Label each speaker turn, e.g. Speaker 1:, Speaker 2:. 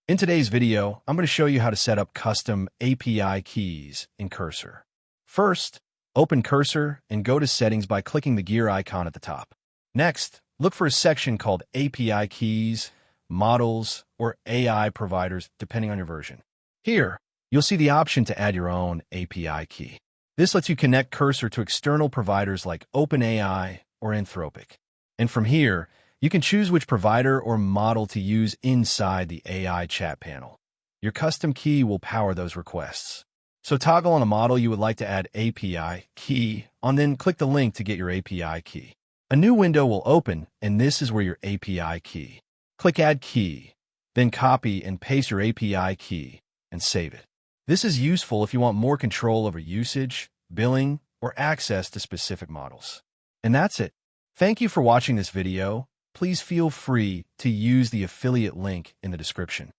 Speaker 1: In today's video, I'm going to show you how to set up custom API keys in Cursor. First, open Cursor and go to Settings by clicking the gear icon at the top. Next, look for a section called API Keys, Models, or AI Providers, depending on your version. Here, you'll see the option to add your own API key. This lets you connect Cursor to external providers like OpenAI or Anthropic. And from here, you can choose which provider or model to use inside the AI chat panel. Your custom key will power those requests. So toggle on the model you would like to add API key on, then click the link to get your API key. A new window will open, and this is where your API key. Click Add Key, then copy and paste your API key and save it. This is useful if you want more control over usage, billing, or access to specific models. And that's it. Thank you for watching this video. Please feel free to use the affiliate link in the description.